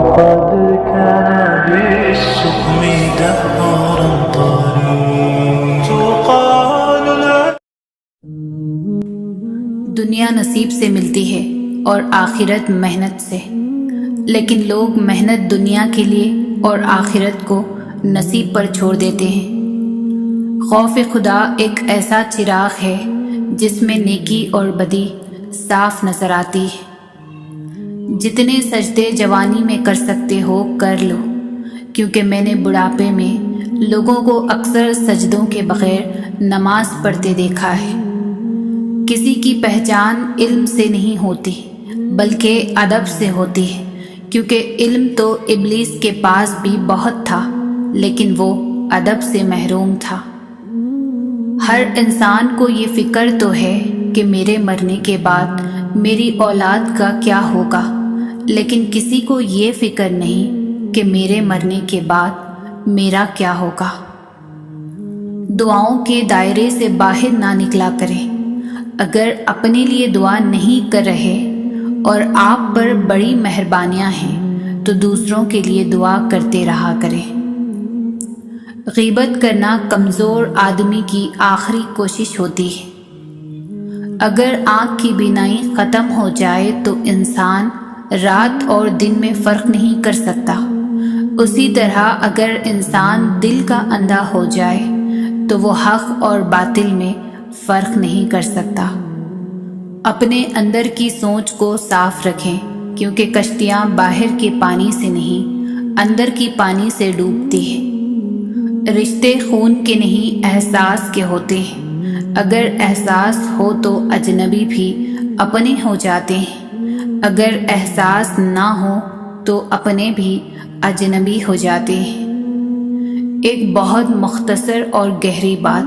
وقد كان بالسقم دهرا طريق تقال له. دنیا نصیب سے ملتی ہے اور آخرت محنت سے، لیکن لوگ محنت دنیا کے لیے اور آخرت کو نصیب پر چھوڑ دیتے ہیں۔ خوف خدا ایک ایسا چراغ ہے جس میں نیکی اور بدی صاف نظر آتی ہے۔ جتنے سجدے جوانی میں کر سکتے ہو کر لو، کیونکہ میں نے بڑھاپے میں لوگوں کو اکثر سجدوں کے بغیر نماز پڑھتے دیکھا ہے۔ کسی کی پہچان علم سے نہیں ہوتی بلکہ ادب سے ہوتی ہے، کیونکہ علم تو ابلیس کے پاس بھی بہت تھا لیکن وہ ادب سے محروم تھا۔ ہر انسان کو یہ فکر تو ہے کہ میرے مرنے کے بعد میری اولاد کا کیا ہوگا، لیکن کسی کو یہ فکر نہیں کہ میرے مرنے کے بعد میرا کیا ہوگا۔ دعاؤں کے دائرے سے باہر نہ نکلا کریں۔ اگر اپنے لیے دعا نہیں کر رہے اور آپ پر بڑی مہربانیاں ہیں تو دوسروں کے لیے دعا کرتے رہا کریں۔ غیبت کرنا کمزور آدمی کی آخری کوشش ہوتی ہے۔ اگر آنکھ کی بینائی ختم ہو جائے تو انسان رات اور دن میں فرق نہیں کر سکتا، اسی طرح اگر انسان دل کا اندھا ہو جائے تو وہ حق اور باطل میں فرق نہیں کر سکتا۔ اپنے اندر کی سوچ کو صاف رکھیں، کیونکہ کشتیاں باہر کے پانی سے نہیں اندر کی پانی سے ڈوبتی ہیں۔ رشتے خون کے نہیں احساس کے ہوتے ہیں۔ اگر احساس ہو تو اجنبی بھی اپنے ہو جاتے ہیں، اگر احساس نہ ہو تو اپنے بھی اجنبی ہو جاتے ہیں۔ ایک بہت مختصر اور گہری بات،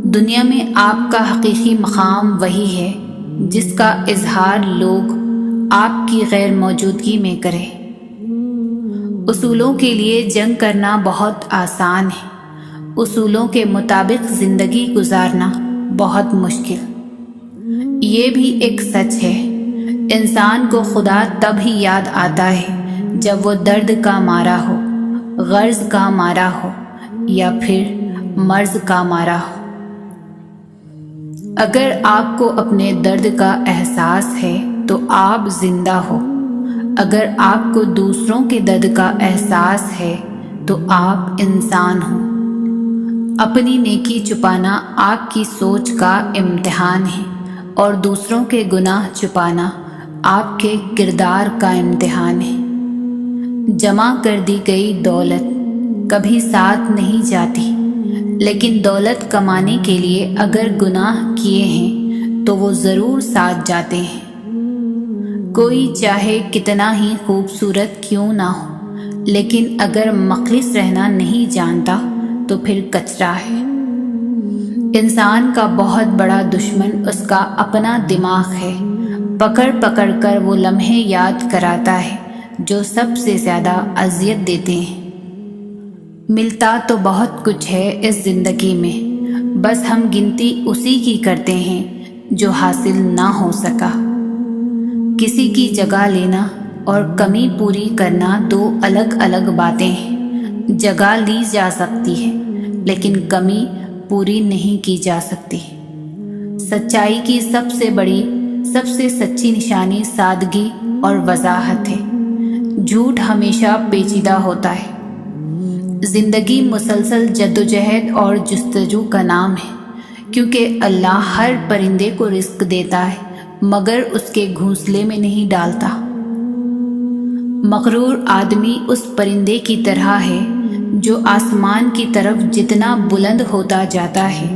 دنیا میں آپ کا حقیقی مقام وہی ہے جس کا اظہار لوگ آپ کی غیر موجودگی میں کریں۔ اصولوں کے لیے جنگ کرنا بہت آسان ہے، اصولوں کے مطابق زندگی گزارنا بہت مشکل۔ یہ بھی ایک سچ ہے، انسان کو خدا تب ہی یاد آتا ہے جب وہ درد کا مارا ہو، غرض کا مارا ہو یا پھر مرض کا مارا ہو۔ اگر آپ کو اپنے درد کا احساس ہے تو آپ زندہ ہو، اگر آپ کو دوسروں کے درد کا احساس ہے تو آپ انسان ہو۔ اپنی نیکی چھپانا آپ کی سوچ کا امتحان ہے اور دوسروں کے گناہ چھپانا آپ کے کردار کا امتحان ہے۔ جمع کر دی گئی دولت کبھی ساتھ نہیں جاتی، لیکن دولت کمانے کے لیے اگر گناہ کیے ہیں تو وہ ضرور ساتھ جاتے ہیں۔ کوئی چاہے کتنا ہی خوبصورت کیوں نہ ہو، لیکن اگر مخلص رہنا نہیں جانتا تو پھر کچرا ہے۔ انسان کا بہت بڑا دشمن اس کا اپنا دماغ ہے، پکڑ پکڑ کر وہ لمحے یاد کراتا ہے جو سب سے زیادہ اذیت دیتے ہیں۔ ملتا تو بہت کچھ ہے اس زندگی میں، بس ہم گنتی اسی کی کرتے ہیں جو حاصل نہ ہو سکا۔ کسی کی جگہ لینا اور کمی پوری کرنا دو الگ الگ باتیں ہیں۔ جگہ لی جا سکتی ہے لیکن کمی پوری نہیں کی جا سکتی۔ سچائی کی سب سے بڑی، سب سے سچی نشانی سادگی اور وضاحت ہے۔ جھوٹ ہمیشہ پیچیدہ ہوتا ہے۔ زندگی مسلسل جدوجہد اور جستجو کا نام ہے، کیونکہ اللہ ہر پرندے کو رزق دیتا ہے مگر اس کے گھونسلے میں نہیں ڈالتا۔ مغرور آدمی اس پرندے کی طرح ہے جو آسمان کی طرف جتنا بلند ہوتا جاتا ہے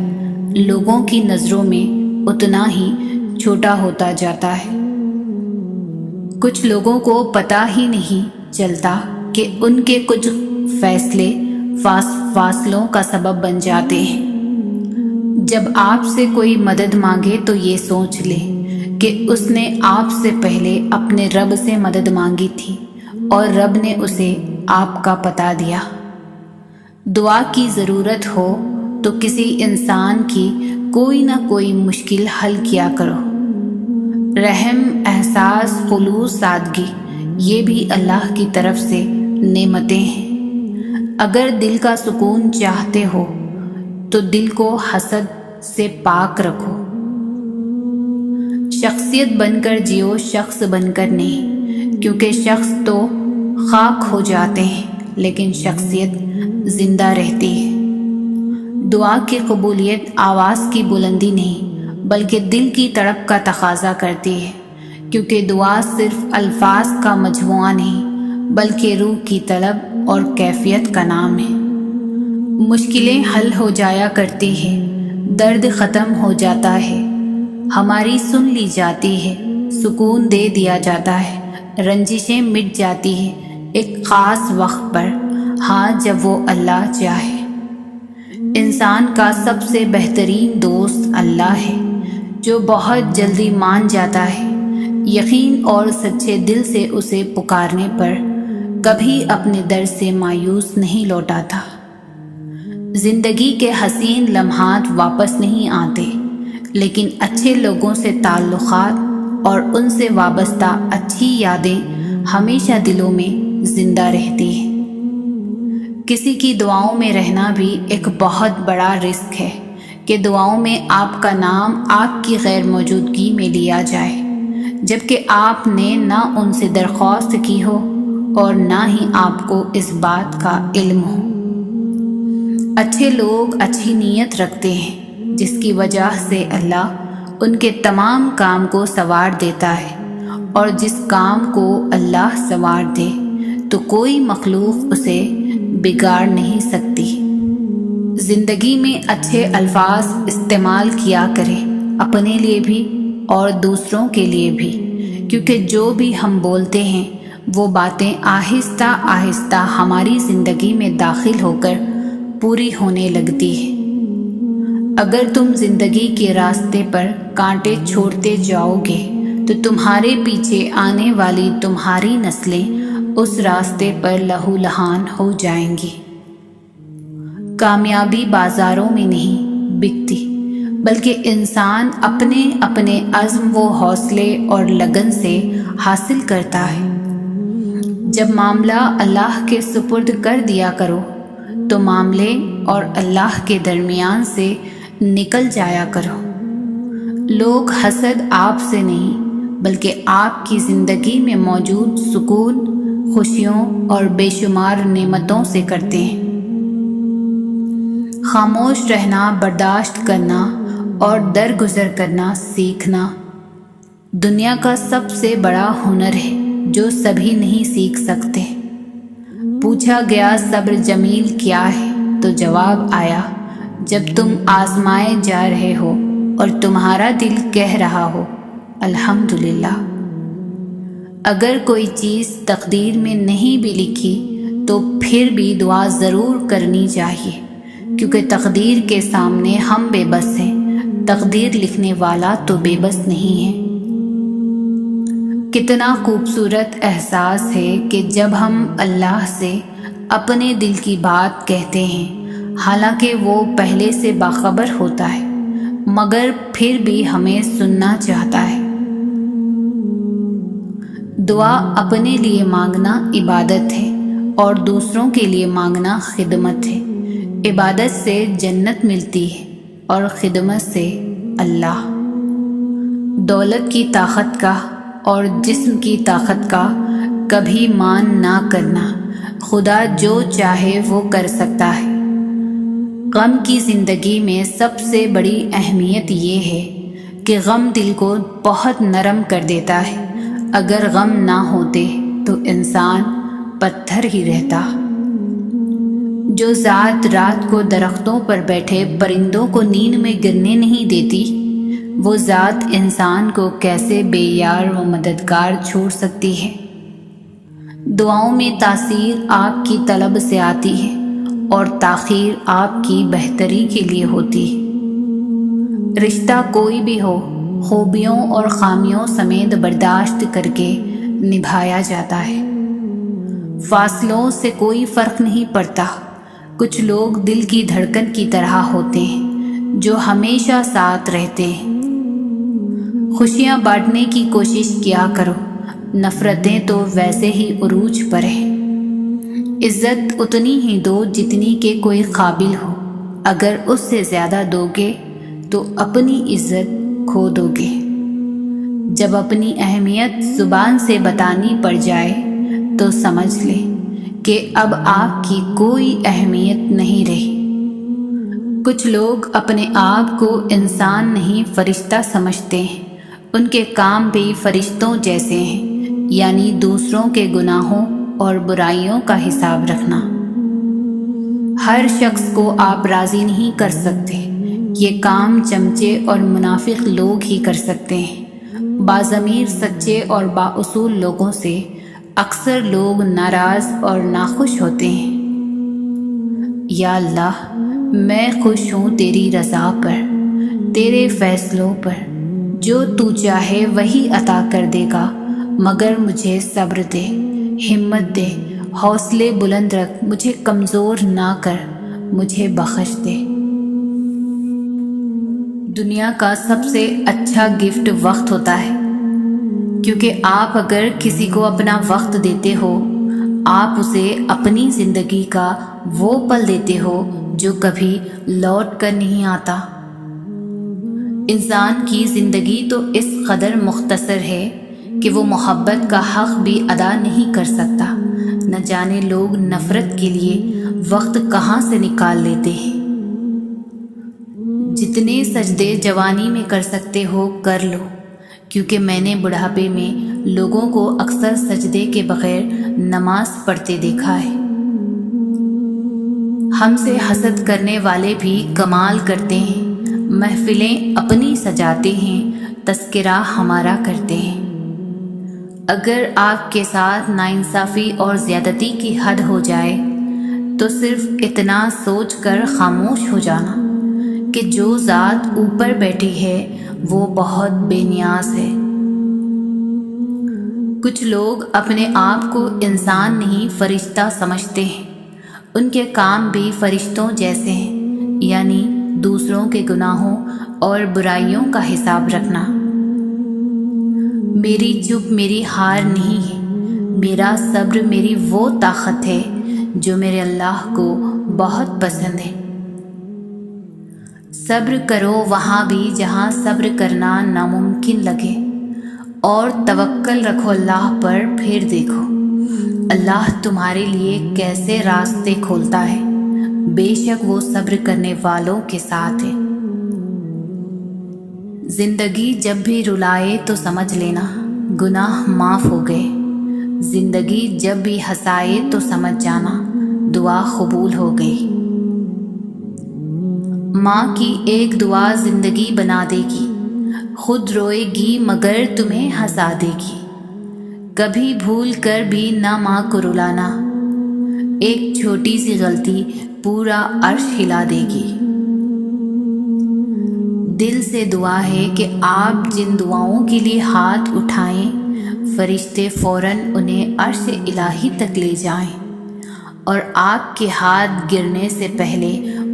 لوگوں کی نظروں میں اتنا ہی چھوٹا ہوتا جاتا ہے۔ کچھ لوگوں کو پتہ ہی نہیں چلتا کہ ان کے کچھ فیصلے فاصلوں کا سبب بن جاتے ہیں۔ جب آپ سے کوئی مدد مانگے تو یہ سوچ لے کہ اس نے آپ سے پہلے اپنے رب سے مدد مانگی تھی اور رب نے اسے آپ کا پتہ دیا۔ دعا کی ضرورت ہو تو کسی انسان کی کوئی نہ کوئی مشکل حل کیا کرو۔ رحم، احساس، خلوص، سادگی، یہ بھی اللہ کی طرف سے نعمتیں ہیں۔ اگر دل کا سکون چاہتے ہو تو دل کو حسد سے پاک رکھو۔ شخصیت بن کر جیو، شخص بن کر نہیں، کیونکہ شخص تو خاک ہو جاتے ہیں لیکن شخصیت زندہ رہتی ہے۔ دعا کی قبولیت آواز کی بلندی نہیں بلکہ دل کی تڑپ کا تقاضا کرتی ہے، کیونکہ دعا صرف الفاظ کا مجموعہ نہیں بلکہ روح کی طلب اور کیفیت کا نام ہے۔ مشکلیں حل ہو جایا کرتی ہیں، درد ختم ہو جاتا ہے، ہماری سن لی جاتی ہے، سکون دے دیا جاتا ہے، رنجشیں مٹ جاتی ہیں ایک خاص وقت پر، ہاں جب وہ اللہ چاہے۔ انسان کا سب سے بہترین دوست اللہ ہے، جو بہت جلدی مان جاتا ہے، یقین اور سچے دل سے اسے پکارنے پر کبھی اپنے در سے مایوس نہیں لوٹاتا۔ زندگی کے حسین لمحات واپس نہیں آتے، لیکن اچھے لوگوں سے تعلقات اور ان سے وابستہ اچھی یادیں ہمیشہ دلوں میں زندہ رہتی ہیں۔ کسی کی دعاؤں میں رہنا بھی ایک بہت بڑا رزق ہے کہ دعاؤں میں آپ کا نام آپ کی غیر موجودگی میں لیا جائے، جبکہ آپ نے نہ ان سے درخواست کی ہو اور نہ ہی آپ کو اس بات کا علم ہو۔ اچھے لوگ اچھی نیت رکھتے ہیں، جس کی وجہ سے اللہ ان کے تمام کام کو سنوار دیتا ہے، اور جس کام کو اللہ سنوار دے تو کوئی مخلوق اسے بگاڑ نہیں سکتی۔ زندگی میں اچھے الفاظ استعمال کیا کریں، اپنے لیے بھی اور دوسروں کے لیے بھی، کیونکہ جو بھی ہم بولتے ہیں وہ باتیں آہستہ آہستہ ہماری زندگی میں داخل ہو کر پوری ہونے لگتی ہے۔ اگر تم زندگی کے راستے پر کانٹے چھوڑتے جاؤ گے تو تمہارے پیچھے آنے والی تمہاری نسلیں اس راستے پر لہو لہان ہو جائیں گی۔ کامیابی بازاروں میں نہیں بکتی، بلکہ انسان اپنے اپنے عزم و حوصلے اور لگن سے حاصل کرتا ہے۔ جب معاملہ اللہ کے سپرد کر دیا کرو تو معاملے اور اللہ کے درمیان سے نکل جایا کرو۔ لوگ حسد آپ سے نہیں بلکہ آپ کی زندگی میں موجود سکون، خوشیوں اور بے شمار نعمتوں سے کرتے ہیں۔ خاموش رہنا، برداشت کرنا اور درگزر کرنا سیکھنا دنیا کا سب سے بڑا ہنر ہے جو سبھی نہیں سیکھ سکتے۔ پوچھا گیا صبر جمیل کیا ہے تو جواب آیا، جب تم آزمائے جا رہے ہو اور تمہارا دل کہہ رہا ہو الحمدللہ۔ اگر کوئی چیز تقدیر میں نہیں بھی لکھی تو پھر بھی دعا ضرور کرنی چاہیے، کیونکہ تقدیر کے سامنے ہم بے بس ہیں، تقدیر لکھنے والا تو بے بس نہیں ہے۔ کتنا خوبصورت احساس ہے کہ جب ہم اللہ سے اپنے دل کی بات کہتے ہیں، حالانکہ وہ پہلے سے باخبر ہوتا ہے مگر پھر بھی ہمیں سننا چاہتا ہے۔ دعا اپنے لیے مانگنا عبادت ہے اور دوسروں کے لیے مانگنا خدمت ہے۔ عبادت سے جنت ملتی ہے اور خدمت سے اللہ۔ دولت کی طاقت کا اور جسم کی طاقت کا کبھی مان نہ کرنا، خدا جو چاہے وہ کر سکتا ہے۔ غم کی زندگی میں سب سے بڑی اہمیت یہ ہے کہ غم دل کو بہت نرم کر دیتا ہے۔ اگر غم نہ ہوتے تو انسان پتھر ہی رہتا۔ جو ذات رات کو درختوں پر بیٹھے پرندوں کو نیند میں گرنے نہیں دیتی، وہ ذات انسان کو کیسے بے یار و مددگار چھوڑ سکتی ہے۔ دعاؤں میں تاثیر آپ کی طلب سے آتی ہے اور تاخیر آپ کی بہتری کے لیے ہوتی ہے۔ رشتہ کوئی بھی ہو، خوبیوں اور خامیوں سمیت برداشت کر کے نبھایا جاتا ہے۔ فاصلوں سے کوئی فرق نہیں پڑتا۔ کچھ لوگ دل کی دھڑکن کی طرح ہوتے ہیں جو ہمیشہ ساتھ رہتے ہیں۔ خوشیاں بانٹنے کی کوشش کیا کرو، نفرتیں تو ویسے ہی عروج پر ہیں۔ عزت اتنی ہی دو جتنی کہ کوئی قابل ہو، اگر اس سے زیادہ دو گے تو اپنی عزت کھو دو گے۔ جب اپنی اہمیت زبان سے بتانی پڑ جائے تو سمجھ لیں کہ اب آپ کی کوئی اہمیت نہیں رہی۔ کچھ لوگ اپنے آپ کو انسان نہیں فرشتہ سمجھتے ہیں، ان کے کام بھی فرشتوں جیسے ہیں، یعنی دوسروں کے گناہوں اور برائیوں کا حساب رکھنا۔ ہر شخص کو آپ راضی نہیں کر سکتے، یہ کام چمچے اور منافق لوگ ہی کر سکتے ہیں۔ باضمیر سچے اور بااصول لوگوں سے اکثر لوگ ناراض اور ناخوش ہوتے ہیں۔ یا اللہ، میں خوش ہوں تیری رضا پر، تیرے فیصلوں پر، جو تو چاہے وہی عطا کر دے گا، مگر مجھے صبر دے، ہمت دے، حوصلے بلند رکھ، مجھے کمزور نہ کر، مجھے بخش دے۔ دنیا کا سب سے اچھا گفٹ وقت ہوتا ہے، کیونکہ آپ اگر کسی کو اپنا وقت دیتے ہو، آپ اسے اپنی زندگی کا وہ پل دیتے ہو جو کبھی لوٹ کر نہیں آتا۔ انسان کی زندگی تو اس قدر مختصر ہے کہ وہ محبت کا حق بھی ادا نہیں کر سکتا، نہ جانے لوگ نفرت کے لیے وقت کہاں سے نکال لیتے ہیں۔ جتنے سجدے جوانی میں کر سکتے ہو کر لو، کیونکہ میں نے بڑھاپے میں لوگوں کو اکثر سجدے کے بغیر نماز پڑھتے دیکھا ہے۔ ہم سے حسد کرنے والے بھی کمال کرتے ہیں، محفلیں اپنی سجاتے ہیں، تذکرہ ہمارا کرتے ہیں۔ اگر آپ کے ساتھ ناانصافی اور زیادتی کی حد ہو جائے تو صرف اتنا سوچ کر خاموش ہو جانا کہ جو ذات اوپر بیٹھی ہے وہ بہت بے نیاز ہے۔ کچھ لوگ اپنے آپ کو انسان نہیں فرشتہ سمجھتے ہیں، ان کے کام بھی فرشتوں جیسے ہیں، یعنی دوسروں کے گناہوں اور برائیوں کا حساب رکھنا۔ میری چپ میری ہار نہیں ہے، میرا صبر میری وہ طاقت ہے جو میرے اللہ کو بہت پسند ہے۔ صبر کرو وہاں بھی جہاں صبر کرنا ناممکن لگے، اور توکل رکھو اللہ پر، پھر دیکھو اللہ تمہارے لیے کیسے راستے کھولتا ہے، بے شک وہ صبر کرنے والوں کے ساتھ ہے۔ زندگی جب بھی رلائے تو سمجھ لینا گناہ معاف ہو گئے، زندگی جب بھی ہنسائے تو سمجھ جانا دعا قبول ہو گئی۔ ماں کی ایک دعا زندگی بنا دے گی، خود روئے گی مگر تمہیں ہنسا دے گی۔ کبھی بھول کر بھی نہ ماں کو رلانا، ایک چھوٹی سی غلطی پورا عرش ہلا دے گی۔ دل سے دعا ہے کہ آپ جن دعاؤں کے لیے ہاتھ اٹھائیں، فرشتے فوراً انہیں عرش الہی تک لے جائیں، اور آپ کے ہاتھ گرنے سے پہلے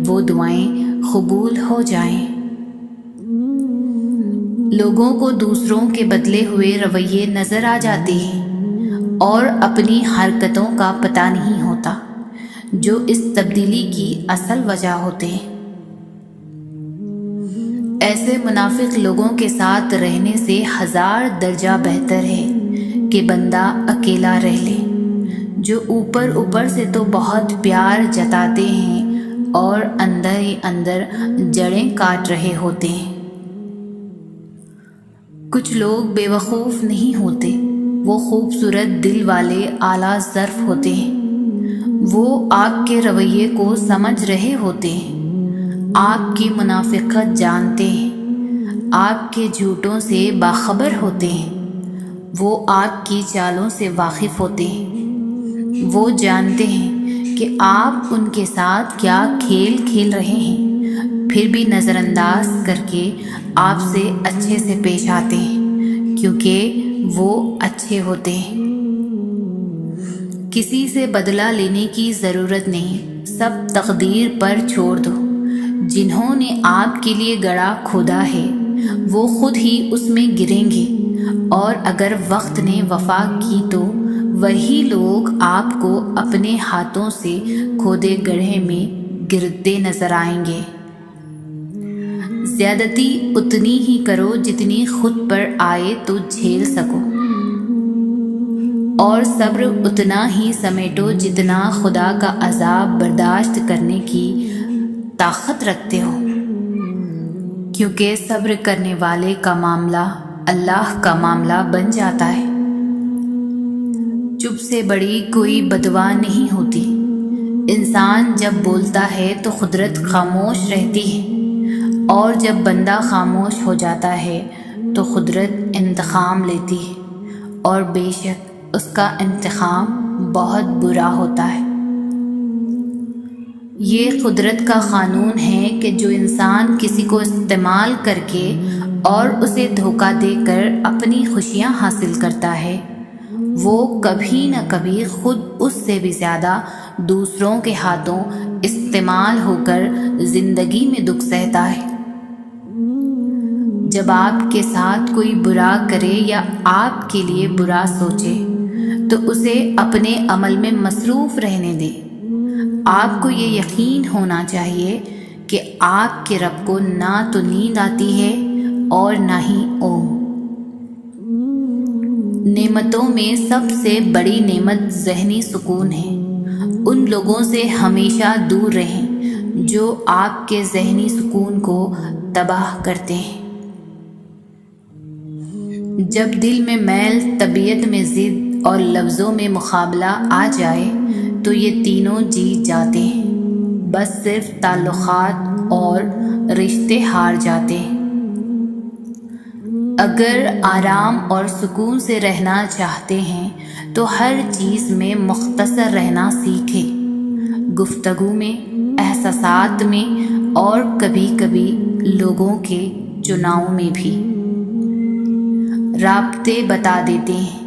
وہ دعائیں قبول ہو جائیں۔ لوگوں کو دوسروں کے بدلے ہوئے رویے نظر آ جاتے ہیں اور اپنی حرکتوں کا پتہ نہیں ہوتا، جو اس تبدیلی کی اصل وجہ ہوتے ہیں۔ ایسے منافق لوگوں کے ساتھ رہنے سے 1000 درجہ بہتر ہے کہ بندہ اکیلا رہ لے، جو اوپر سے تو بہت پیار جتاتے ہیں اور اندر ہی اندر جڑیں کاٹ رہے ہوتے ہیں۔ کچھ لوگ بے وقوف نہیں ہوتے، وہ خوبصورت دل والے اعلیٰ ظرف ہوتے ہیں، وہ آپ کے رویے کو سمجھ رہے ہوتے ہیں، آپ کی منافقت جانتے ہیں، آپ کے جھوٹوں سے باخبر ہوتے ہیں، وہ آپ کی چالوں سے واقف ہوتے ہیں، وہ جانتے ہیں کہ آپ ان کے ساتھ کیا کھیل کھیل رہے ہیں، پھر بھی نظر انداز کر کے آپ سے اچھے سے پیش آتے ہیں، کیونکہ وہ اچھے ہوتے ہیں۔ کسی سے بدلہ لینے کی ضرورت نہیں، سب تقدیر پر چھوڑ دو۔ جنہوں نے آپ کے لیے گڑھا کھودا ہے وہ خود ہی اس میں گریں گے، اور اگر وقت نے وفا کی تو وہی لوگ آپ کو اپنے ہاتھوں سے کھودے گڑھے میں گرتے نظر آئیں گے۔ زیادتی اتنی ہی کرو جتنی خود پر آئے تو جھیل سکو، اور صبر اتنا ہی سمیٹو جتنا خدا کا عذاب برداشت کرنے کی طاقت رکھتے ہو، کیونکہ صبر کرنے والے کا معاملہ اللہ کا معاملہ بن جاتا ہے۔ چپ سے بڑی کوئی بددعا نہیں ہوتی۔ انسان جب بولتا ہے تو قدرت خاموش رہتی ہے، اور جب بندہ خاموش ہو جاتا ہے تو قدرت انتقام لیتی ہے، اور بے شک اس کا انتقام بہت برا ہوتا ہے۔ یہ قدرت کا قانون ہے کہ جو انسان کسی کو استعمال کر کے اور اسے دھوکہ دے کر اپنی خوشیاں حاصل کرتا ہے، وہ کبھی نہ کبھی خود اس سے بھی زیادہ دوسروں کے ہاتھوں استعمال ہو کر زندگی میں دکھ سہتا ہے۔ جب آپ کے ساتھ کوئی برا کرے یا آپ کے لیے برا سوچے تو اسے اپنے عمل میں مصروف رہنے دیں۔ آپ کو یہ یقین ہونا چاہیے کہ آپ کے رب کو نہ تو نیند آتی ہے اور نہ ہی اونگ۔ نعمتوں میں سب سے بڑی نعمت ذہنی سکون ہے۔ ان لوگوں سے ہمیشہ دور رہیں جو آپ کے ذہنی سکون کو تباہ کرتے ہیں۔ جب دل میں میل، طبیعت میں ضد اور لفظوں میں مقابلہ آ جائے تو یہ تینوں جیت جاتے ہیں، بس صرف تعلقات اور رشتے ہار جاتے ہیں۔ اگر آرام اور سکون سے رہنا چاہتے ہیں تو ہر چیز میں مختصر رہنا سیکھیں، گفتگو میں، احساسات میں، اور کبھی کبھی لوگوں کے چناؤ میں بھی۔ رابطے بتا دیتے ہیں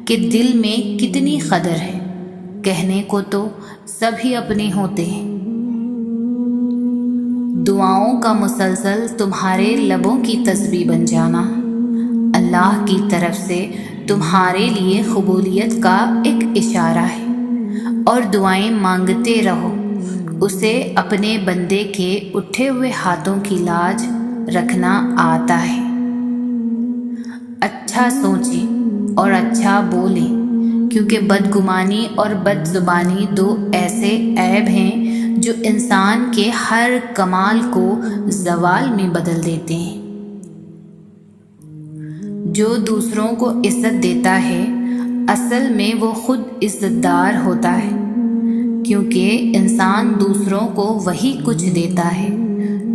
کہ دل میں کتنی قدر ہے، کہنے کو تو سبھی اپنے ہوتے ہیں۔ دعاؤں کا مسلسل تمہارے لبوں کی تسبیح بن جانا اللہ کی طرف سے تمہارے لیے قبولیت کا ایک اشارہ ہے، اور دعائیں مانگتے رہو، اسے اپنے بندے کے اٹھے ہوئے ہاتھوں کی لاج رکھنا آتا ہے۔ اچھا سوچیں اور اچھا بولیں، کیونکہ بدگمانی اور بد زبانی دو ایسے عیب ہیں جو انسان کے ہر کمال کو زوال میں بدل دیتے ہیں۔ جو دوسروں کو عزت دیتا ہے اصل میں وہ خود عزت دار ہوتا ہے، کیونکہ انسان دوسروں کو وہی کچھ دیتا ہے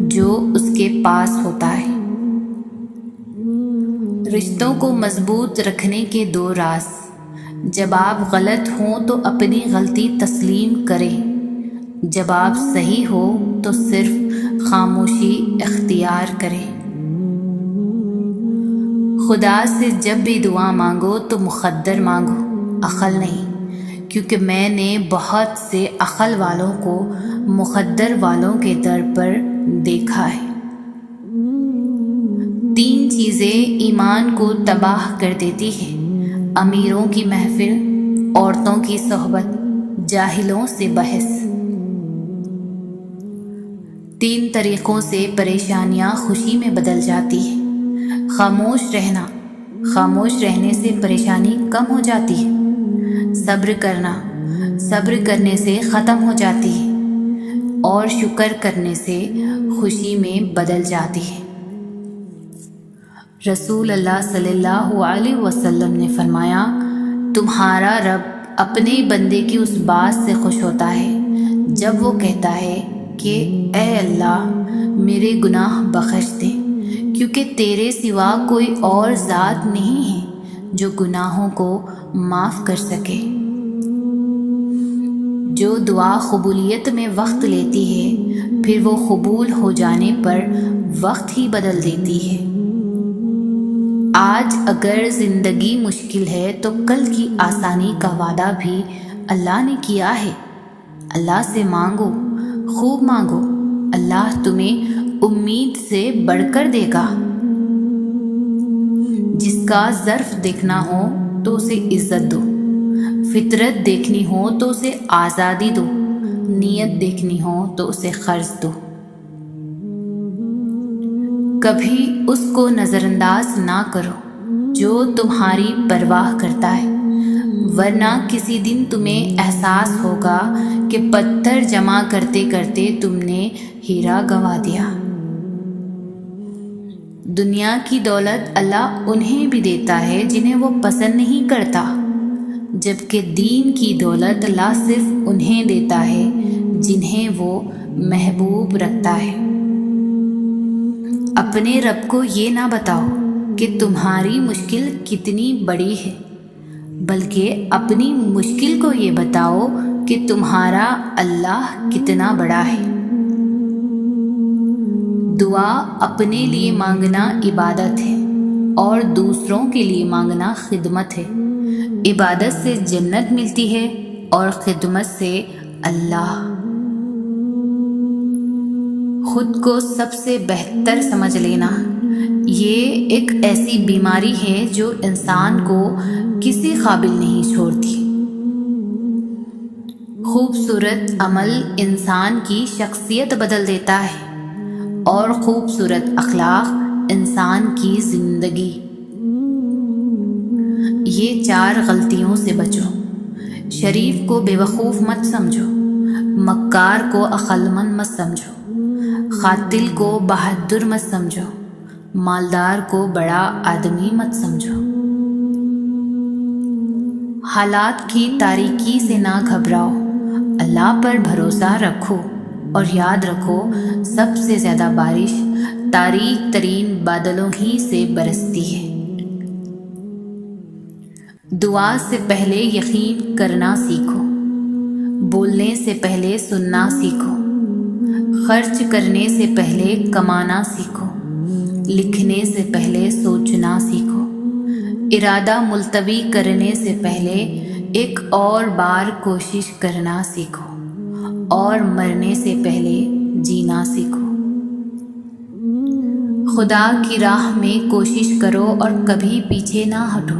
جو اس کے پاس ہوتا ہے۔ رشتوں کو مضبوط رکھنے کے دو راز: جب آپ غلط ہوں تو اپنی غلطی تسلیم کریں، جب آپ صحیح ہو تو صرف خاموشی اختیار کریں۔ خدا سے جب بھی دعا مانگو تو مقدر مانگو، عقل نہیں، کیونکہ میں نے بہت سے عقل والوں کو مقدر والوں کے در پر دیکھا ہے۔ 3 چیزیں ایمان کو تباہ کر دیتی ہیں: امیروں کی محفل، عورتوں کی صحبت، جاہلوں سے بحث۔ 3 طریقوں سے پریشانیاں خوشی میں بدل جاتی ہیں: خاموش رہنا، خاموش رہنے سے پریشانی کم ہو جاتی ہے، صبر کرنا، صبر کرنے سے ختم ہو جاتی ہے، اور شکر کرنے سے خوشی میں بدل جاتی ہے۔ رسول اللہ صلی اللہ علیہ وسلم نے فرمایا، تمہارا رب اپنے بندے کی اس بات سے خوش ہوتا ہے جب وہ کہتا ہے کہ اے اللہ میرے گناہ بخش دے، کیونکہ تیرے سوا کوئی اور ذات نہیں ہے جو گناہوں کو معاف کر سکے۔ جو دعا قبولیت میں وقت لیتی ہے پھر وہ قبول ہو جانے پر وقت ہی بدل دیتی ہے۔ آج اگر زندگی مشکل ہے تو کل کی آسانی کا وعدہ بھی اللہ نے کیا ہے۔ اللہ سے مانگو، خوب مانگو، اللہ تمہیں امید سے بڑھ کر دے گا۔ جس کا ظرف دیکھنا ہو تو اسے عزت دو، فطرت دیکھنی ہو تو اسے آزادی دو، نیت دیکھنی ہو تو اسے قرض دو۔ کبھی اس کو نظر انداز نہ کرو جو تمہاری پرواہ کرتا ہے، ورنہ کسی دن تمہیں احساس ہوگا کہ پتھر جمع کرتے کرتے تم نے ہیرا گنوا دیا۔ دنیا کی دولت اللہ انہیں بھی دیتا ہے جنہیں وہ پسند نہیں کرتا، جبکہ دین کی دولت اللہ صرف انہیں دیتا ہے جنہیں وہ محبوب رکھتا ہے۔ اپنے رب کو یہ نہ بتاؤ کہ تمہاری مشکل کتنی بڑی ہے، بلکہ اپنی مشکل کو یہ بتاؤ کہ تمہارا اللہ کتنا بڑا ہے۔ دعا اپنے لیے مانگنا عبادت ہے اور دوسروں کے لیے مانگنا خدمت ہے۔ عبادت سے جنت ملتی ہے اور خدمت سے اللہ۔ خود کو سب سے بہتر سمجھ لینا یہ ایک ایسی بیماری ہے جو انسان کو کسی قابل نہیں چھوڑتی۔ خوبصورت عمل انسان کی شخصیت بدل دیتا ہے اور خوبصورت اخلاق انسان کی زندگی۔ یہ 4 غلطیوں سے بچو۔ شریف کو بے وقوف مت سمجھو، مکار کو عقل مند مت سمجھو، قاتل کو بہادر مت سمجھو، مالدار کو بڑا آدمی مت سمجھو۔ حالات کی تاریکی سے نہ گھبراؤ، اللہ پر بھروسہ رکھو اور یاد رکھو سب سے زیادہ بارش تاریک ترین بادلوں ہی سے برستی ہے۔ دعا سے پہلے یقین کرنا سیکھو، بولنے سے پہلے سننا سیکھو، خرچ کرنے سے پہلے کمانا سیکھو، لکھنے سے پہلے سوچنا سیکھو، ارادہ ملتوی کرنے سے پہلے ایک اور بار کوشش کرنا سیکھو، اور مرنے سے پہلے جینا سیکھو۔ خدا کی راہ میں کوشش کرو اور کبھی پیچھے نہ ہٹو،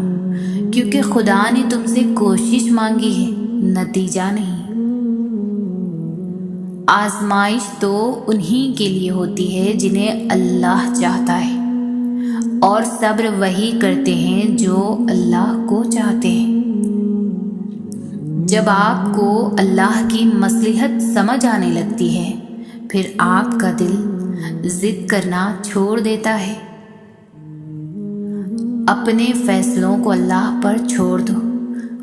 کیونکہ خدا نے تم سے کوشش مانگی ہے، نتیجہ نہیں۔ آزمائش تو انہی کے لیے ہوتی ہے جنہیں اللہ چاہتا ہے، اور صبر وہی کرتے ہیں جو اللہ کو چاہتے ہیں۔ جب آپ کو اللہ کی مصلحت سمجھ آنے لگتی ہے، پھر آپ کا دل ضد کرنا چھوڑ دیتا ہے۔ اپنے فیصلوں کو اللہ پر چھوڑ دو،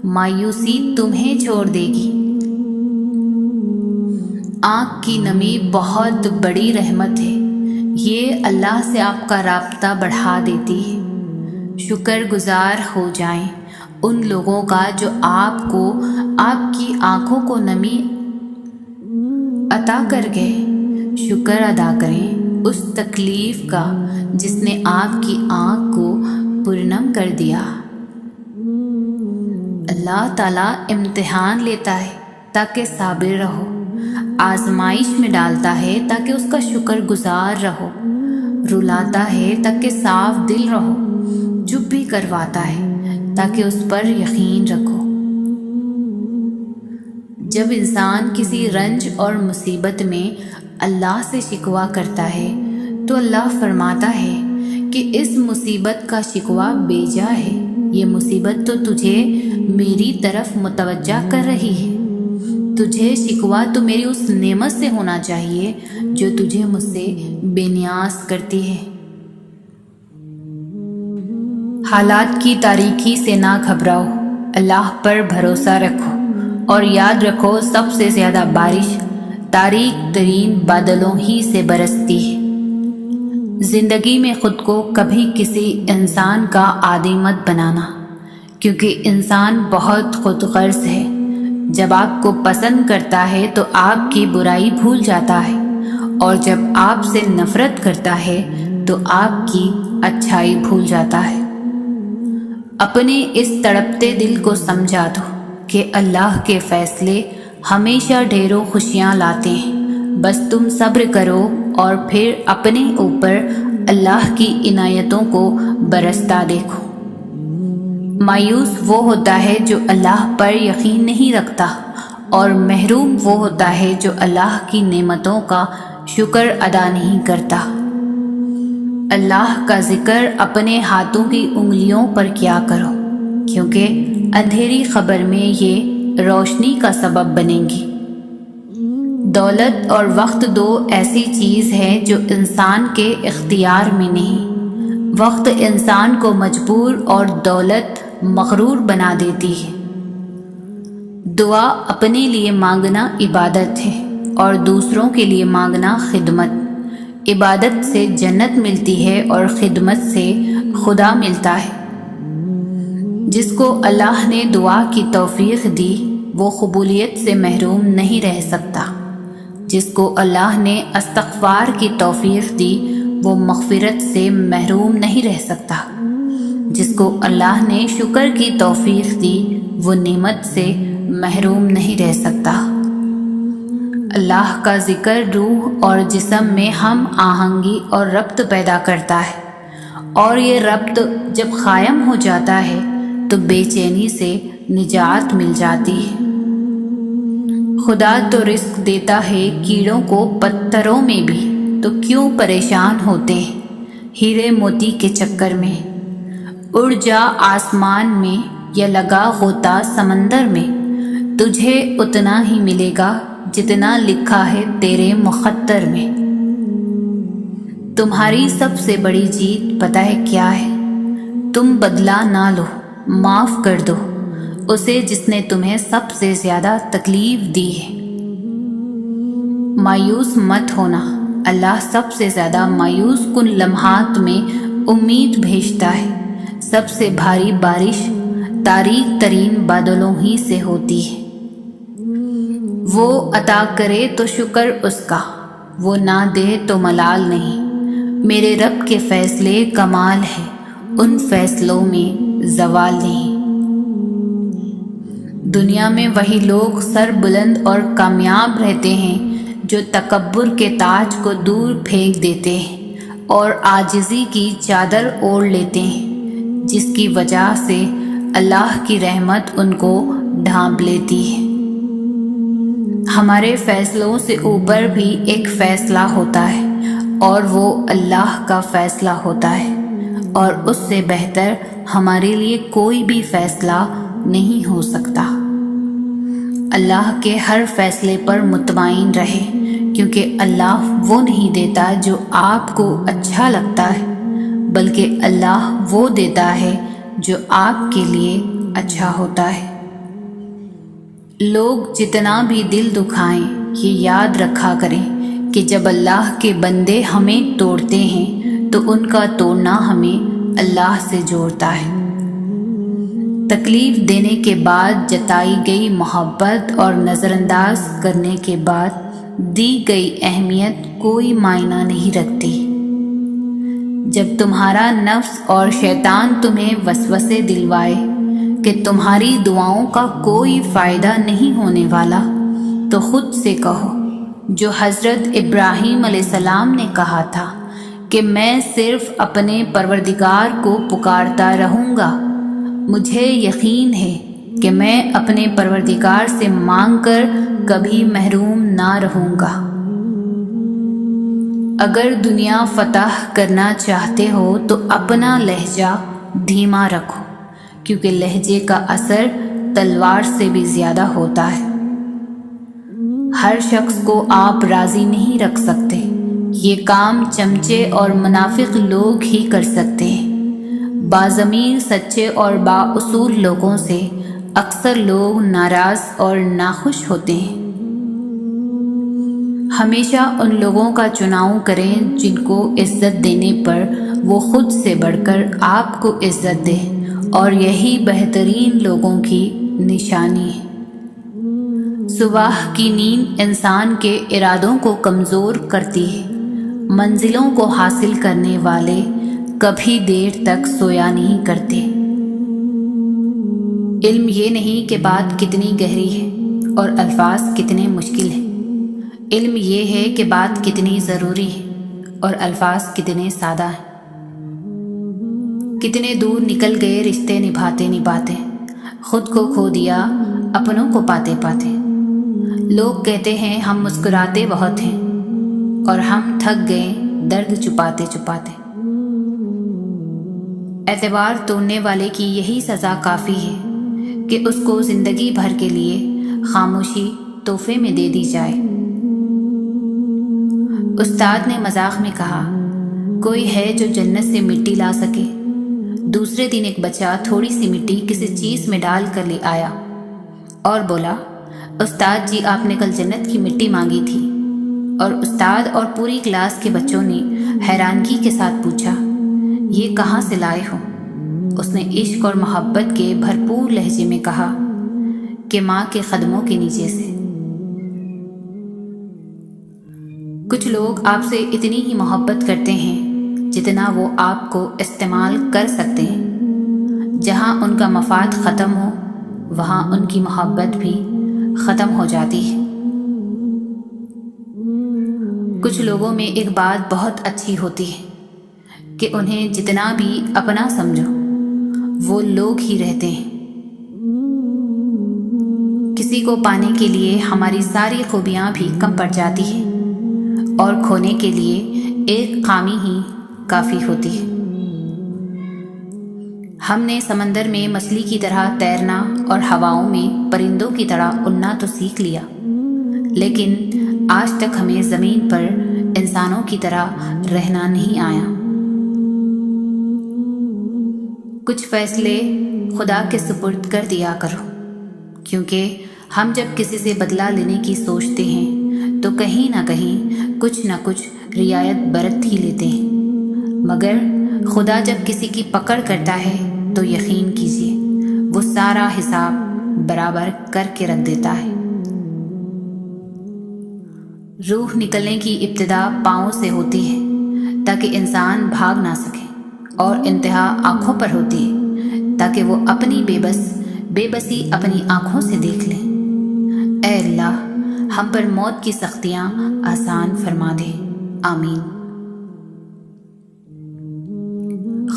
مایوسی تمہیں چھوڑ دے گی۔ آنکھ کی نمی بہت بڑی رحمت ہے، یہ اللہ سے آپ کا رابطہ بڑھا دیتی ہے۔ شکر گزار ہو جائیں ان لوگوں کا جو آپ کو آپ کی آنکھوں کو نمی عطا کر گئے۔ شکر ادا کریں اس تکلیف کا جس نے آپ کی آنکھ کو پرنم کر دیا۔ اللہ تعالیٰ امتحان لیتا ہے تاکہ صابر رہو، آزمائش میں ڈالتا ہے تاکہ اس کا شکر گزار رہو، رلاتا ہے تاکہ صاف دل رہو، چپ بھی کرواتا ہے تاکہ اس پر یقین رکھو۔ جب انسان کسی رنج اور مصیبت میں اللہ سے شکوہ کرتا ہے تو اللہ فرماتا ہے کہ اس مصیبت کا شکوہ بے جا ہے، یہ مصیبت تو تجھے میری طرف متوجہ کر رہی ہے، تجھے شکوہ تو میری اس نعمت سے ہونا چاہیے جو تجھے مجھ سے بے نیاز کرتی ہے۔ حالات کی تاریکی سے نہ گھبراؤ، اللہ پر بھروسہ رکھو اور یاد رکھو سب سے زیادہ بارش تاریک ترین بادلوں ہی سے برستی ہے۔ زندگی میں خود کو کبھی کسی انسان کا عادی مت بنانا، کیونکہ انسان بہت خود غرض ہے۔ جب آپ کو پسند کرتا ہے تو آپ کی برائی بھول جاتا ہے، اور جب آپ سے نفرت کرتا ہے تو آپ کی اچھائی بھول جاتا ہے۔ اپنے اس تڑپتے دل کو سمجھا دو کہ اللہ کے فیصلے ہمیشہ ڈھیروں خوشیاں لاتے ہیں، بس تم صبر کرو اور پھر اپنے اوپر اللہ کی عنایتوں کو برستا دیکھو۔ مایوس وہ ہوتا ہے جو اللہ پر یقین نہیں رکھتا، اور محروم وہ ہوتا ہے جو اللہ کی نعمتوں کا شکر ادا نہیں کرتا۔ اللہ کا ذکر اپنے ہاتھوں کی انگلیوں پر کیا کرو، کیونکہ اندھیری خبر میں یہ روشنی کا سبب بنیں گی۔ دولت اور وقت دو ایسی چیز ہے جو انسان کے اختیار میں نہیں۔ وقت انسان کو مجبور اور دولت مغرور بنا دیتی ہے۔ دعا اپنے لیے مانگنا عبادت ہے اور دوسروں کے لیے مانگنا خدمت۔ عبادت سے جنت ملتی ہے اور خدمت سے خدا ملتا ہے۔ جس کو اللہ نے دعا کی توفیق دی وہ قبولیت سے محروم نہیں رہ سکتا۔ جس کو اللہ نے استغفار کی توفیق دی وہ مغفرت سے محروم نہیں رہ سکتا۔ جس کو اللہ نے شکر کی توفیق دی وہ نعمت سے محروم نہیں رہ سکتا۔ اللہ کا ذکر روح اور جسم میں ہم آہنگی اور ربط پیدا کرتا ہے، اور یہ ربط جب قائم ہو جاتا ہے تو بے چینی سے نجات مل جاتی ہے۔ خدا تو رزق دیتا ہے کیڑوں کو پتھروں میں بھی، تو کیوں پریشان ہوتے ہیں ہیرے موتی کے چکر میں؟ اڑ جا آسمان میں یا لگا غوطہ سمندر میں، تجھے اتنا ہی ملے گا جتنا لکھا ہے تیرے مقدر میں۔ تمہاری سب سے بڑی جیت پتہ ہے کیا ہے؟ تم بدلہ نہ لو، معاف کر دو اسے جس نے تمہیں سب سے زیادہ تکلیف دی ہے۔ مایوس مت ہونا، اللہ سب سے زیادہ مایوس کن لمحات میں امید بھیجتا ہے۔ سب سے بھاری بارش تاریک ترین بادلوں ہی سے ہوتی ہے۔ وہ عطا کرے تو شکر اس کا، وہ نہ دے تو ملال نہیں۔ میرے رب کے فیصلے کمال ہے، ان فیصلوں میں زوال نہیں۔ دنیا میں وہی لوگ سر بلند اور کامیاب رہتے ہیں جو تکبر کے تاج کو دور پھینک دیتے ہیں اور عاجزی کی چادر اوڑھ لیتے ہیں، جس کی وجہ سے اللہ کی رحمت ان کو ڈھانپ لیتی ہے۔ ہمارے فیصلوں سے اوپر بھی ایک فیصلہ ہوتا ہے، اور وہ اللہ کا فیصلہ ہوتا ہے، اور اس سے بہتر ہمارے لیے کوئی بھی فیصلہ نہیں ہو سکتا۔ اللہ کے ہر فیصلے پر مطمئن رہے، کیونکہ اللہ وہ نہیں دیتا جو آپ کو اچھا لگتا ہے، بلکہ اللہ وہ دیتا ہے جو آپ کے لیے اچھا ہوتا ہے۔ لوگ جتنا بھی دل دکھائیں یہ یاد رکھا کریں کہ جب اللہ کے بندے ہمیں توڑتے ہیں تو ان کا توڑنا ہمیں اللہ سے جوڑتا ہے۔ تکلیف دینے کے بعد جتائی گئی محبت اور نظر انداز کرنے کے بعد دی گئی اہمیت کوئی معنی نہیں رکھتی۔ جب تمہارا نفس اور شیطان تمہیں وسوسے دلوائے کہ تمہاری دعاؤں کا کوئی فائدہ نہیں ہونے والا، تو خود سے کہو جو حضرت ابراہیم علیہ السلام نے کہا تھا کہ میں صرف اپنے پروردگار کو پکارتا رہوں گا، مجھے یقین ہے کہ میں اپنے پروردگار سے مانگ کر کبھی محروم نہ رہوں گا۔ اگر دنیا فتح کرنا چاہتے ہو تو اپنا لہجہ دھیما رکھو، کیونکہ لہجے کا اثر تلوار سے بھی زیادہ ہوتا ہے۔ ہر شخص کو آپ راضی نہیں رکھ سکتے، یہ کام چمچے اور منافق لوگ ہی کر سکتے ہیں۔ باضمیر سچے اور بااصول لوگوں سے اکثر لوگ ناراض اور ناخوش ہوتے ہیں۔ ہمیشہ ان لوگوں کا چناؤ کریں جن کو عزت دینے پر وہ خود سے بڑھ کر آپ کو عزت دے، اور یہی بہترین لوگوں کی نشانی ہے۔ صبح کی نیند انسان کے ارادوں کو کمزور کرتی ہے۔ منزلوں کو حاصل کرنے والے کبھی دیر تک سویا نہیں کرتے۔ علم یہ نہیں کہ بات کتنی گہری ہے اور الفاظ کتنے مشکل ہیں، علم یہ ہے کہ بات کتنی ضروری ہے اور الفاظ کتنے سادہ ہیں. کتنے دور نکل گئے رشتے نبھاتے نبھاتے، خود کو کھو دیا اپنوں کو پاتے پاتے. لوگ کہتے ہیں ہم مسکراتے بہت ہیں، اور ہم تھک گئے درد چھپاتے چھپاتے. اعتبار توڑنے والے کی یہی سزا کافی ہے کہ اس کو زندگی بھر کے لیے خاموشی تحفے میں دے دی جائے. استاد نے مذاق میں کہا، کوئی ہے جو جنت سے مٹی لا سکے؟ دوسرے دن ایک بچہ تھوڑی سی مٹی کسی چیز میں ڈال کر لے آیا اور بولا، استاد جی آپ نے کل جنت کی مٹی مانگی تھی. اور استاد اور پوری کلاس کے بچوں نے حیرانگی کے ساتھ پوچھا، یہ کہاں سے لائے ہو؟ اس نے عشق اور محبت کے بھرپور لہجے میں کہا کہ ماں کے قدموں کے نیچے سے. کچھ لوگ آپ سے اتنی ہی محبت کرتے ہیں جتنا وہ آپ کو استعمال کر سکتے ہیں. جہاں ان کا مفاد ختم ہو وہاں ان کی محبت بھی ختم ہو جاتی ہے. کچھ لوگوں میں ایک بات بہت اچھی ہوتی ہے کہ انہیں جتنا بھی اپنا سمجھو وہ لوگ ہی رہتے ہیں. کسی کو پانے کے لیے ہماری ساری خوبیاں بھی کم پڑ جاتی ہیں اور کھونے کے لیے ایک خامی ہی کافی ہوتی ہے. ہم نے سمندر میں مچھلی کی طرح تیرنا اور ہواؤں میں پرندوں کی طرح اڑنا تو سیکھ لیا، لیکن آج تک ہمیں زمین پر انسانوں کی طرح رہنا نہیں آیا. کچھ فیصلے خدا کے سپرد کر دیا کرو، کیونکہ ہم جب کسی سے بدلہ لینے کی سوچتے ہیں تو کہیں نہ کچھ رعایت برت ہی لیتے ہیں. مگر خدا جب کسی کی پکڑ کرتا ہے تو یقین کیجیے وہ سارا حساب برابر کر کے رکھ دیتا ہے. روح نکلنے کی ابتدا پاؤں سے ہوتی ہے تاکہ انسان بھاگ نہ سکے، اور انتہا آنکھوں پر ہوتی ہے تاکہ وہ اپنی بے بسی اپنی آنکھوں سے دیکھ لیں. اے اللہ ہم پر موت کی سختیاں آسان فرما دے، آمین.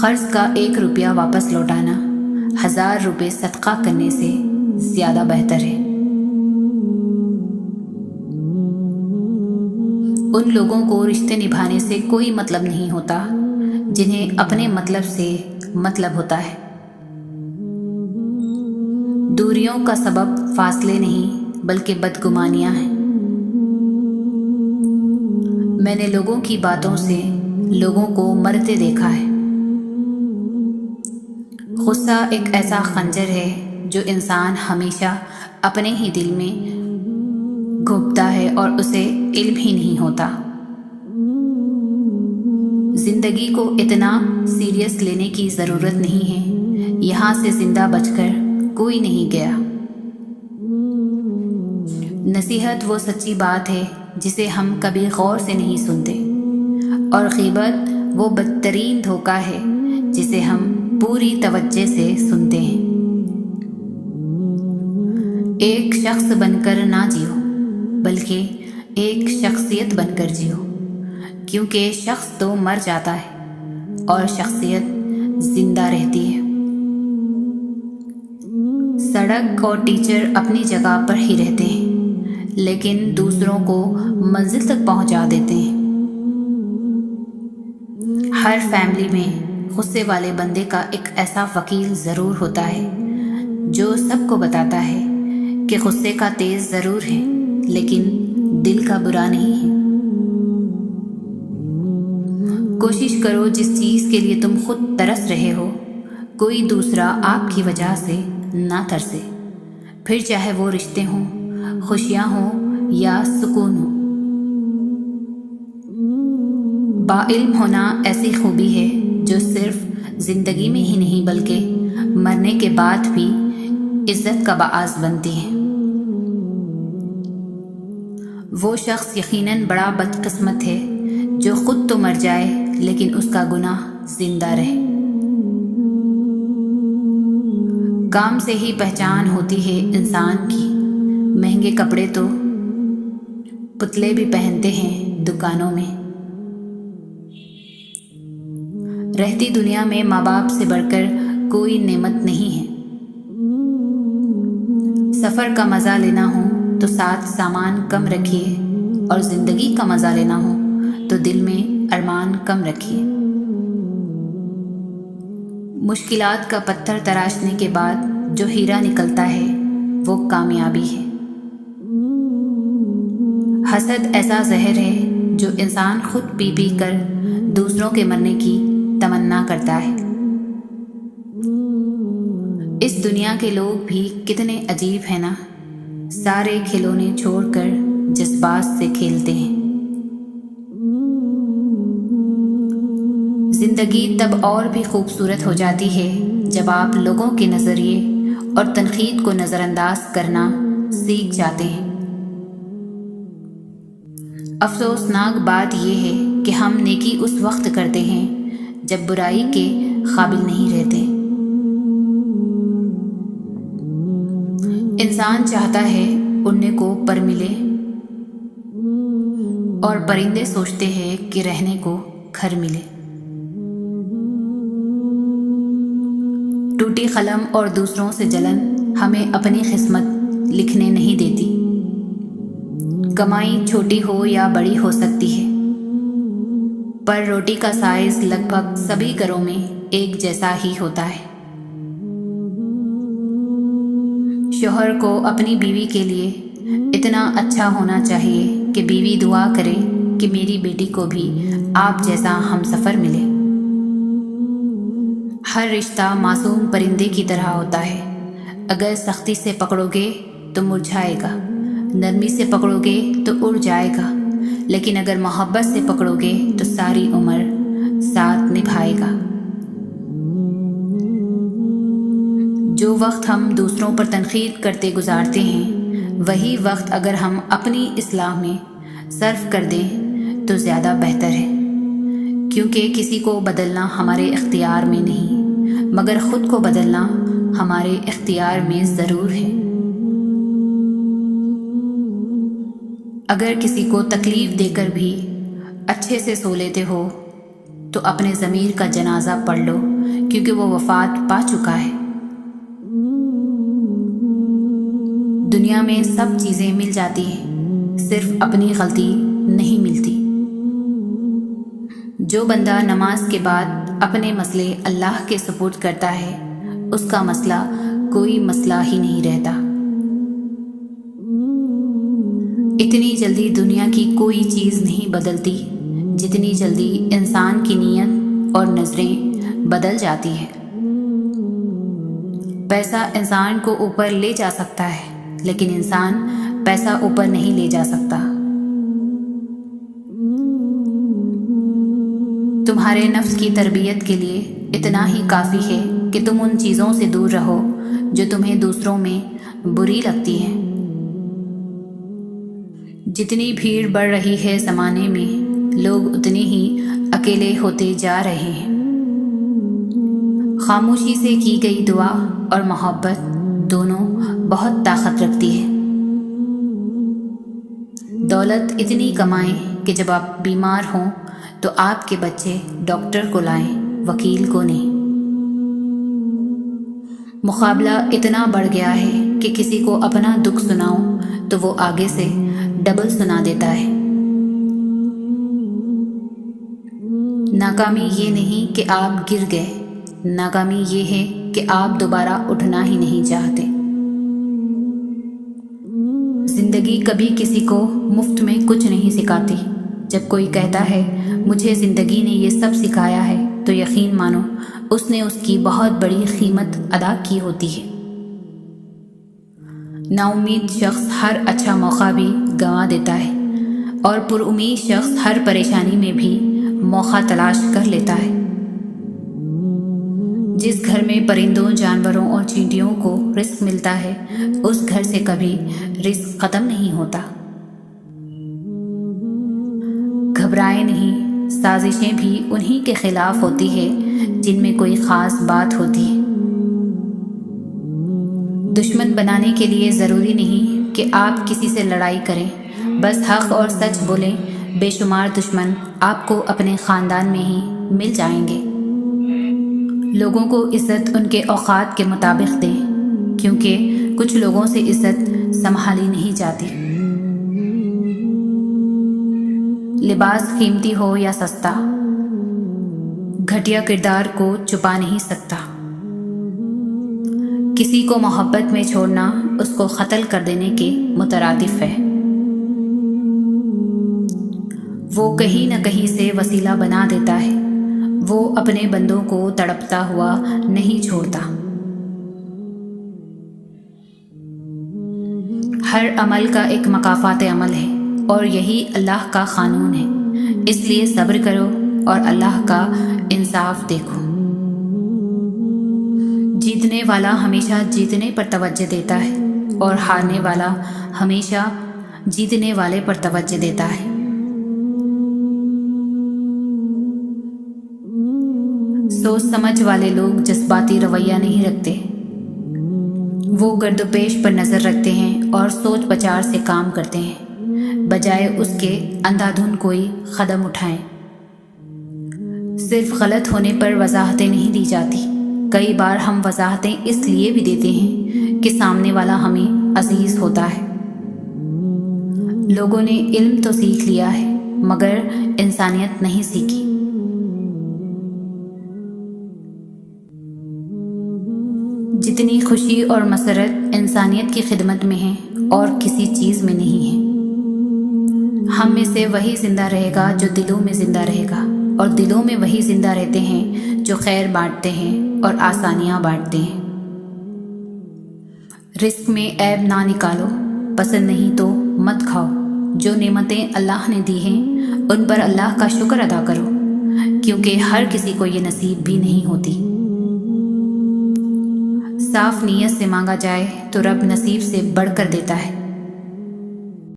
قرض کا 1 روپیہ واپس لوٹانا 1000 روپے صدقہ کرنے سے زیادہ بہتر ہے. ان لوگوں کو رشتے نبھانے سے کوئی مطلب نہیں ہوتا جنہیں اپنے مطلب سے مطلب ہوتا ہے. دوریوں کا سبب فاصلے نہیں بلکہ بدگمانیاں ہیں. میں نے لوگوں کی باتوں سے لوگوں کو مرتے دیکھا ہے. غصہ ایک ایسا خنجر ہے جو انسان ہمیشہ اپنے ہی دل میں گھونپتا ہے اور اسے علم ہی نہیں ہوتا. زندگی کو اتنا سیریس لینے کی ضرورت نہیں ہے. یہاں سے زندہ بچ کر کوئی نہیں گیا. نصیحت وہ سچی بات ہے جسے ہم کبھی غور سے نہیں سنتے، اور غیبت وہ بدترین دھوکہ ہے جسے ہم پوری توجہ سے سنتے ہیں. ایک شخص بن کر نہ جیو بلکہ ایک شخصیت بن کر جیو، کیونکہ شخص تو مر جاتا ہے اور شخصیت زندہ رہتی ہے. سڑک اور ٹیچر اپنی جگہ پر ہی رہتے ہیں لیکن دوسروں کو منزل تک پہنچا دیتے ہیں. ہر فیملی میں غصے والے بندے کا ایک ایسا وکیل ضرور ہوتا ہے جو سب کو بتاتا ہے کہ غصے کا تیز ضرور ہے لیکن دل کا برا نہیں ہے. کوشش کرو جس چیز کے لیے تم خود ترس رہے ہو کوئی دوسرا آپ کی وجہ سے نہ ترسے، پھر چاہے وہ رشتے ہوں، خوشیاں ہوں یا سکون ہو. باعلم ہونا ایسی خوبی ہے جو صرف زندگی میں ہی نہیں بلکہ مرنے کے بعد بھی عزت کا باعث بنتی ہے. وہ شخص یقیناً بڑا بدقسمت ہے جو خود تو مر جائے لیکن اس کا گناہ زندہ رہے. کام سے ہی پہچان ہوتی ہے انسان کی. مہنگے کپڑے تو پتلے بھی پہنتے ہیں دکانوں میں. رہتی دنیا میں ماں باپ سے بڑھ کر کوئی نعمت نہیں ہے۔ سفر کا مزہ لینا ہو تو ساتھ سامان کم رکھیے، اور زندگی کا مزہ لینا ہو تو دل میں ارمان کم رکھیے۔ مشکلات کا پتھر تراشنے کے بعد جو ہیرا نکلتا ہے وہ کامیابی ہے۔ حسد ایسا زہر ہے جو انسان خود پی پی کر دوسروں کے مرنے کی تمنا کرتا ہے۔ اس دنیا کے لوگ بھی کتنے عجیب ہیں نا، سارے کھلونے چھوڑ کر جذبات سے کھیلتے ہیں۔ زندگی تب اور بھی خوبصورت ہو جاتی ہے جب آپ لوگوں کے نظریے اور تنقید کو نظر انداز کرنا سیکھ جاتے ہیں۔ افسوسناک بات یہ ہے کہ ہم نیکی اس وقت کرتے ہیں جب برائی کے قابل نہیں رہتے۔ انسان چاہتا ہے اڑنے کو پر ملے، اور پرندے سوچتے ہیں کہ رہنے کو گھر ملے۔ ٹوٹی قلم اور دوسروں سے جلن ہمیں اپنی قسمت لکھنے نہیں دیتی۔ کمائی چھوٹی ہو یا بڑی ہو سکتی ہے، پر روٹی کا سائز لگ بھگ سبھی گھروں میں ایک جیسا ہی ہوتا ہے۔ شوہر کو اپنی بیوی کے لیے اتنا اچھا ہونا چاہیے کہ بیوی دعا کرے کہ میری بیٹی کو بھی آپ جیسا ہمسفر ملے۔ ہر رشتہ معصوم پرندے کی طرح ہوتا ہے، اگر سختی سے پکڑو گے تو مرجھائے گا، نرمی سے پکڑو گے تو اڑ جائے گا، لیکن اگر محبت سے پکڑو گے تو ساری عمر ساتھ نبھائے گا۔ جو وقت ہم دوسروں پر تنقید کرتے گزارتے ہیں، وہی وقت اگر ہم اپنی اصلاح میں صرف کر دیں تو زیادہ بہتر ہے، کیونکہ کسی کو بدلنا ہمارے اختیار میں نہیں، مگر خود کو بدلنا ہمارے اختیار میں ضرور ہے۔ اگر کسی کو تکلیف دے کر بھی اچھے سے سو لیتے ہو تو اپنے ضمیر کا جنازہ پڑھ لو، کیونکہ وہ وفات پا چکا ہے۔ دنیا میں سب چیزیں مل جاتی ہیں، صرف اپنی غلطی نہیں ملتی۔ جو بندہ نماز کے بعد اپنے مسئلے اللہ کے سپرد کرتا ہے، اس کا مسئلہ کوئی مسئلہ ہی نہیں رہتا۔ اتنی جلدی دنیا کی کوئی چیز نہیں بدلتی جتنی جلدی انسان کی نیت اور نظریں بدل جاتی ہیں۔ پیسہ انسان کو اوپر لے جا سکتا ہے، لیکن انسان پیسہ اوپر نہیں لے جا سکتا۔ تمہارے نفس کی تربیت کے لیے اتنا ہی کافی ہے کہ تم ان چیزوں سے دور رہو جو تمہیں دوسروں میں بری لگتی ہیں۔ جتنی بھیڑ بڑھ رہی ہے زمانے میں، لوگ اتنے ہی اکیلے ہوتے جا رہے ہیں۔ خاموشی سے کی گئی دعا اور محبت دونوں بہت طاقت رکھتی ہے۔ دولت اتنی کمائیں کہ جب آپ بیمار ہوں تو آپ کے بچے ڈاکٹر کو لائیں، وکیل کو نہیں۔ مقابلہ اتنا بڑھ گیا ہے کہ کسی کو اپنا دکھ سناؤ تو وہ آگے سے ڈبل سنا دیتا ہے۔ ناکامی یہ نہیں کہ آپ گر گئے، ناکامی یہ ہے کہ آپ دوبارہ اٹھنا ہی نہیں چاہتے۔ زندگی کبھی کسی کو مفت میں کچھ نہیں سکھاتی۔ جب کوئی کہتا ہے مجھے زندگی نے یہ سب سکھایا ہے تو یقین مانو اس نے اس کی بہت بڑی قیمت ادا کی ہوتی ہے۔ نا امید شخص ہر اچھا موقع بھی گنوا دیتا ہے، اور پر امید شخص ہر پریشانی میں بھی موقع تلاش کر لیتا ہے۔ جس گھر میں پرندوں، جانوروں اور چینٹیوں کو رزق ملتا ہے، اس گھر سے کبھی رزق ختم نہیں ہوتا۔ گھبرائے نہیں، سازشیں بھی انہی کے خلاف ہوتی ہے جن میں کوئی خاص بات ہوتی ہے۔ دشمن بنانے کے لیے ضروری نہیں کہ آپ کسی سے لڑائی کریں، بس حق اور سچ بولیں۔ بے شمار دشمن آپ کو اپنے خاندان میں ہی مل جائیں گے۔ لوگوں کو عزت ان کے اوقات کے مطابق دیں، کیونکہ کچھ لوگوں سے عزت سنبھالی نہیں جاتی۔ لباس قیمتی ہو یا سستا، گھٹیا کردار کو چھپا نہیں سکتا۔ کسی کو محبت میں چھوڑنا اس کو قتل کر دینے کے مترادف ہے۔ وہ کہیں نہ کہیں سے وسیلہ بنا دیتا ہے، وہ اپنے بندوں کو تڑپتا ہوا نہیں چھوڑتا۔ ہر عمل کا ایک مکافات عمل ہے، اور یہی اللہ کا قانون ہے، اس لیے صبر کرو اور اللہ کا انصاف دیکھو۔ جیتنے والا ہمیشہ جیتنے پر توجہ دیتا ہے، اور ہارنے والا ہمیشہ جیتنے والے پر توجہ دیتا ہے۔ سوچ سمجھ والے لوگ جذباتی رویہ نہیں رکھتے، وہ گرد و پیش پر نظر رکھتے ہیں اور سوچ بچار سے کام کرتے ہیں، بجائے اس کے اندھا دھند کوئی قدم اٹھائیں۔ صرف غلط ہونے پر وضاحتیں نہیں دی جاتی، کئی بار ہم وضاحتیں اس لیے بھی دیتے ہیں کہ سامنے والا ہمیں عزیز ہوتا ہے۔ لوگوں نے علم تو سیکھ لیا ہے، مگر انسانیت نہیں سیکھی۔ جتنی خوشی اور مسرت انسانیت کی خدمت میں ہے اور کسی چیز میں نہیں ہے۔ ہم میں سے وہی زندہ رہے گا جو دلوں میں زندہ رہے گا، اور دلوں میں وہی زندہ رہتے ہیں جو خیر بانٹتے ہیں اور آسانیاں بانٹتے ہیں۔ رزق میں عیب نہ نکالو، پسند نہیں تو مت کھاؤ۔ جو نعمتیں اللہ نے دی ہیں ان پر اللہ کا شکر ادا کرو، کیونکہ ہر کسی کو یہ نصیب بھی نہیں ہوتی۔ صاف نیت سے مانگا جائے تو رب نصیب سے بڑھ کر دیتا ہے۔